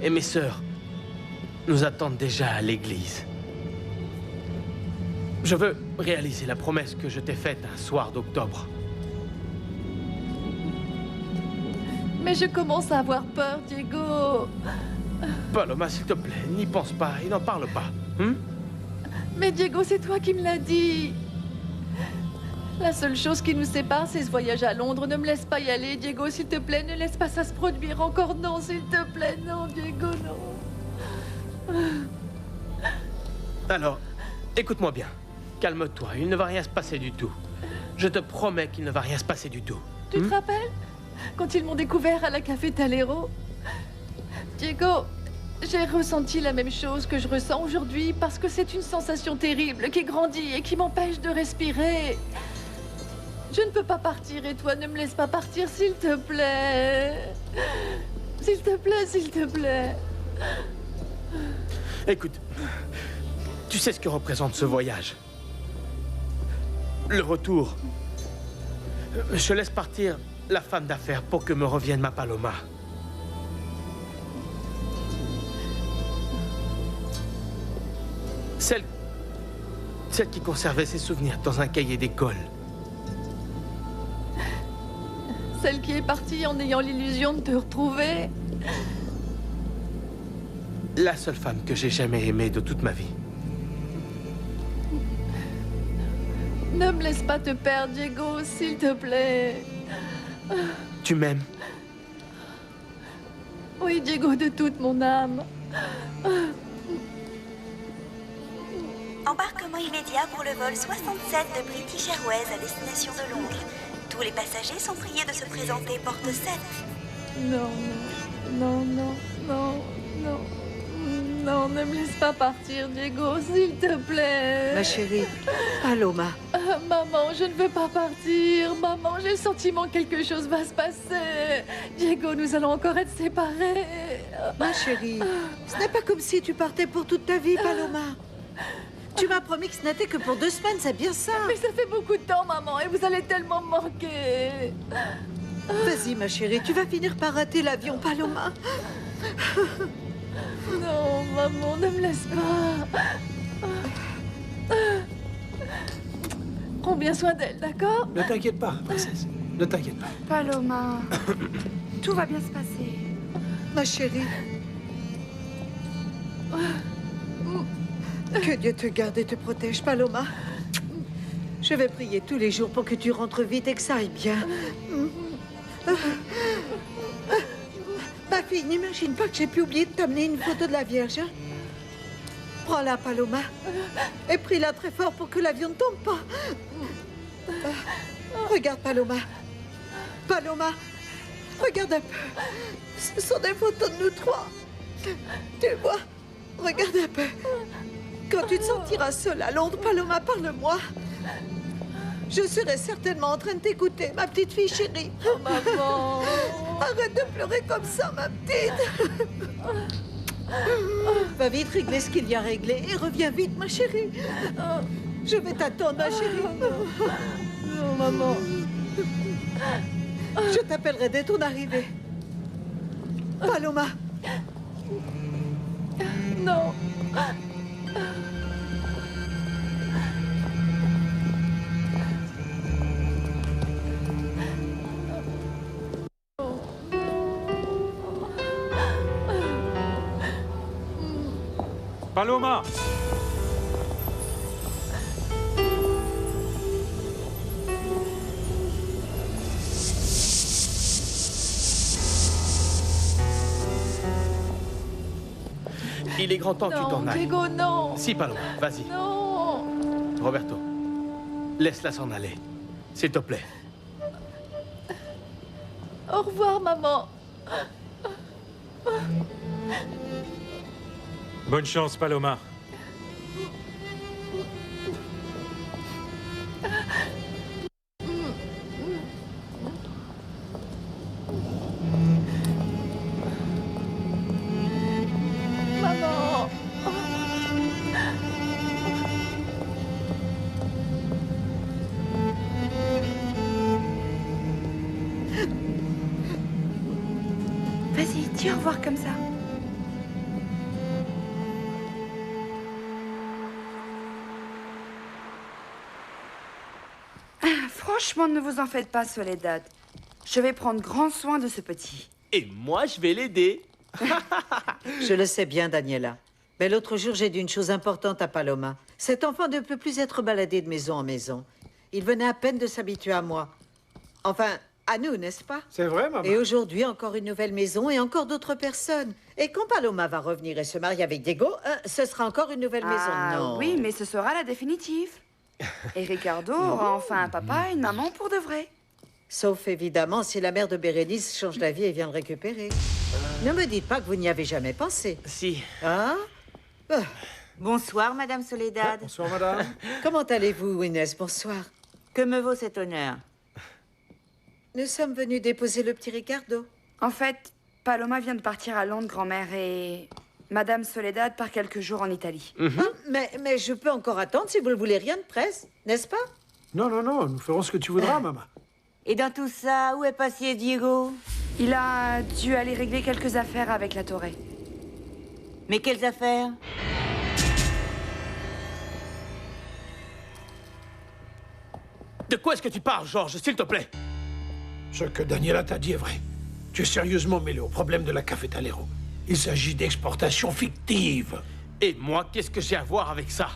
et mes sœurs nous attendent déjà à l'église. Je veux réaliser la promesse que je t'ai faite un soir d'octobre. Mais je commence à avoir peur, Diego. Paloma, s'il te plaît, n'y pense pas et n'en parle pas. Mais Diego, c'est toi qui me l'as dit. La seule chose qui nous sépare, c'est ce voyage à Londres. Ne me laisse pas y aller, Diego, s'il te plaît. Ne laisse pas ça se produire encore. Non, s'il te plaît. Non, Diego, non. Alors, écoute-moi bien. Calme-toi, il ne va rien se passer du tout. Je te promets qu'il ne va rien se passer du tout. Tu te rappelles quand ils m'ont découvert à la Café Talero? Diego, j'ai ressenti la même chose que je ressens aujourd'hui parce que c'est une sensation terrible qui grandit et qui m'empêche de respirer. Je ne peux pas partir et toi, ne me laisse pas partir, s'il te plaît. S'il te plaît, s'il te plaît. Écoute, tu sais ce que représente ce voyage. Le retour. Je laisse partir la femme d'affaires pour que me revienne ma Paloma. Celle qui conservait ses souvenirs dans un cahier d'école. Celle qui est partie en ayant l'illusion de te retrouver. La seule femme que j'ai jamais aimée de toute ma vie. Ne me laisse pas te perdre, Diego, s'il te plaît. Tu m'aimes? Oui, Diego, de toute mon âme. Embarquement immédiat pour le vol 67 de British Airways à destination de Londres. Tous les passagers sont priés de se présenter porte 7. Non, non, non, non, non. Non, ne me laisse pas partir, Diego, s'il te plaît. Ma chérie, Paloma. Maman, je ne veux pas partir. Maman, j'ai le sentiment que quelque chose va se passer. Diego, nous allons encore être séparés. Ma chérie, ce n'est pas comme si tu partais pour toute ta vie, Paloma. Tu m'as promis que ce n'était que pour 2 semaines, c'est bien ça. Mais ça fait beaucoup de temps, maman, et vous allez tellement me manquer. Vas-y, ma chérie, tu vas finir par rater l'avion, Paloma. Non, maman, ne me laisse pas. Prends bien soin d'elle, d'accord? Ne t'inquiète pas, princesse. Ne t'inquiète pas. Paloma, tout va bien se passer. Ma chérie. Que Dieu te garde et te protège, Paloma. Je vais prier tous les jours pour que tu rentres vite et que ça aille bien. Ma fille, n'imagine pas que j'ai pu oublier de t'amener une photo de la Vierge. Hein? Prends-la, Paloma. Et prie-la très fort pour que l'avion ne tombe pas. Regarde, Paloma. Paloma, regarde un peu. Ce sont des photos de nous 3. Tu vois? Regarde un peu. Quand tu te sentiras seule à Londres, Paloma, parle-moi. Je serai certainement en train de t'écouter, ma petite fille chérie. Oh, maman. Arrête de pleurer comme ça, ma petite. Va vite régler ce qu'il y a à régler et reviens vite, ma chérie. Je vais t'attendre, ma chérie. Non, maman. Je t'appellerai dès ton arrivée. Paloma. Non. Paloma! Il est grand temps que tu t'en Non, ailles. Diego, non. Si, Paloma, vas-y. Non. Roberto, laisse-la s'en aller. S'il te plaît. Au revoir, maman. Bonne chance, Paloma. Maman. Vas-y, dis au revoir comme ça. Franchement, ne vous en faites pas, Soledad. Je vais prendre grand soin de ce petit. Et moi, je vais l'aider. Je le sais bien, Daniela. Mais l'autre jour, j'ai dit une chose importante à Paloma. Cet enfant ne peut plus être baladé de maison en maison. Il venait à peine de s'habituer à moi. Enfin, à nous, n'est-ce pas? C'est vrai, maman. Et aujourd'hui, encore une nouvelle maison et encore d'autres personnes. Et quand Paloma va revenir et se marier avec Diego, ce sera encore une nouvelle maison. Non. Oui, mais ce sera la définitive. Et Ricardo aura enfin un papa et une maman pour de vrai. Sauf évidemment si la mère de Bérénice change d'avis et vient le récupérer. Ne me dites pas que vous n'y avez jamais pensé. Si. Ah? Bonsoir, Madame Soledad. Bonsoir, madame. Comment allez-vous, Inès? Bonsoir. Que me vaut cet honneur? Nous sommes venus déposer le petit Ricardo. En fait, Paloma vient de partir à Londres, grand-mère, et Madame Soledad part quelques jours en Italie. Ah, mais je peux encore attendre si vous ne voulez rien de presse, n'est-ce pas? Non, non, non, nous ferons ce que tu voudras, maman. Et dans tout ça, où est passé Diego? Il a dû aller régler quelques affaires avec la Torre. Mais quelles affaires? De quoi est-ce que tu parles, Georges, s'il te plaît? Ce que Daniela t'a dit est vrai. Tu es sérieusement mêlé au problème de la Café Talero. Il s'agit d'exportation fictive. Et moi, qu'est-ce que j'ai à voir avec ça?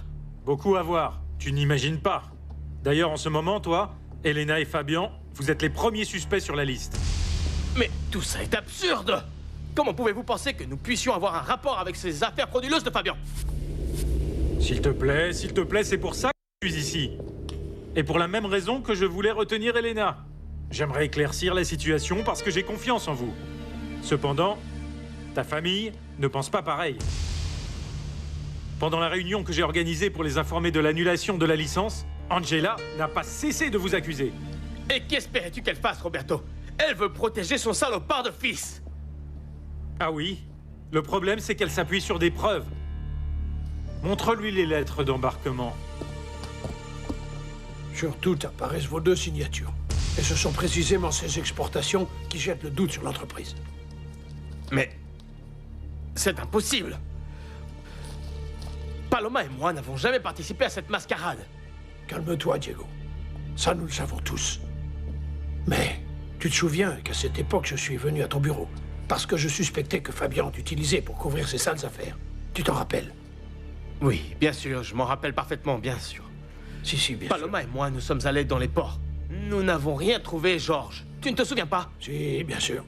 Beaucoup à voir. Tu n'imagines pas. D'ailleurs, en ce moment, toi, Elena et Fabian, vous êtes les premiers suspects sur la liste. Mais tout ça est absurde! Comment pouvez-vous penser que nous puissions avoir un rapport avec ces affaires frauduleuses de Fabian? S'il te plaît, c'est pour ça que je suis ici. Et pour la même raison que je voulais retenir Elena. J'aimerais éclaircir la situation parce que j'ai confiance en vous. Cependant, ta famille ne pense pas pareil. Pendant la réunion que j'ai organisée pour les informer de l'annulation de la licence, Angela n'a pas cessé de vous accuser. Et qu'espérais-tu qu'elle fasse, Roberto? Elle veut protéger son salopard de fils! Ah oui? Le problème, c'est qu'elle s'appuie sur des preuves. Montre-lui les lettres d'embarquement. Sur toutes apparaissent vos deux signatures. Et ce sont précisément ces exportations qui jettent le doute sur l'entreprise. Mais... c'est impossible! Paloma et moi n'avons jamais participé à cette mascarade. Calme-toi, Diego. Ça, nous le savons tous. Mais tu te souviens qu'à cette époque, je suis venu à ton bureau parce que je suspectais que Fabian t'utilisait pour couvrir ses sales affaires. Tu t'en rappelles? Oui, bien sûr, je m'en rappelle parfaitement, bien sûr. Si, bien Paloma et moi, nous sommes allés dans les ports. Nous n'avons rien trouvé, Georges. Tu ne te souviens pas? sûr. Si, bien sûr.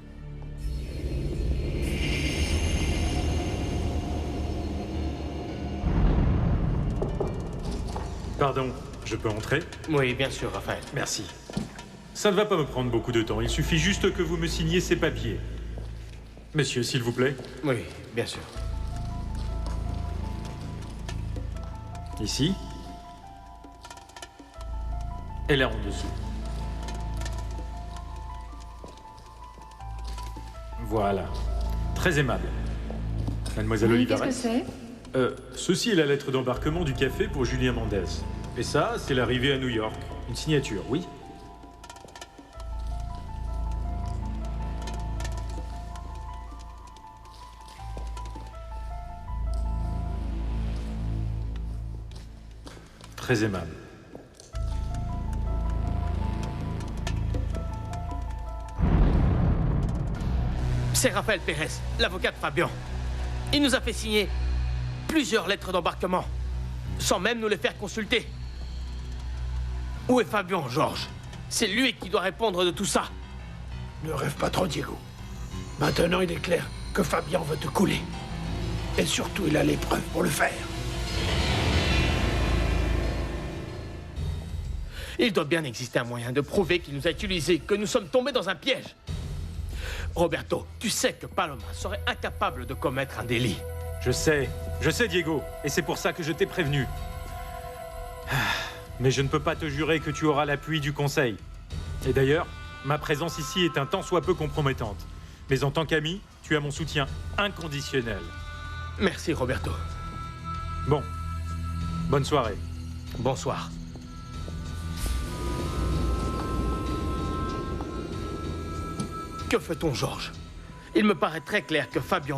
Pardon, je peux entrer? Oui, bien sûr, Raphaël. Merci. Ça ne va pas me prendre beaucoup de temps. Il suffit juste que vous me signiez ces papiers. Monsieur, s'il vous plaît. Oui, bien sûr. Ici. Et là en dessous. Voilà. Très aimable. Mademoiselle Oui, qu'est-ce Olivares. que c'est? Ceci est la lettre d'embarquement du café pour Julien Mendez. Et ça, c'est l'arrivée à New York. Une signature, oui. Très aimable. C'est Raphaël Pérez, l'avocat de Fabian. Il nous a fait signer plusieurs lettres d'embarquement, sans même nous les faire consulter. Où est Fabian, Georges? C'est lui qui doit répondre de tout ça. Ne rêve pas trop, Diego. Maintenant, il est clair que Fabian veut te couler. Et surtout, il a les preuves pour le faire. Il doit bien exister un moyen de prouver qu'il nous a utilisés, que nous sommes tombés dans un piège. Roberto, tu sais que Paloma serait incapable de commettre un délit. Je sais, Diego, et c'est pour ça que je t'ai prévenu. Mais je ne peux pas te jurer que tu auras l'appui du Conseil. Et d'ailleurs, ma présence ici est un tant soit peu compromettante. Mais en tant qu'ami, tu as mon soutien inconditionnel. Merci, Roberto. Bon, bonne soirée. Bonsoir. Que fait-on, Georges? Il me paraît très clair que Fabian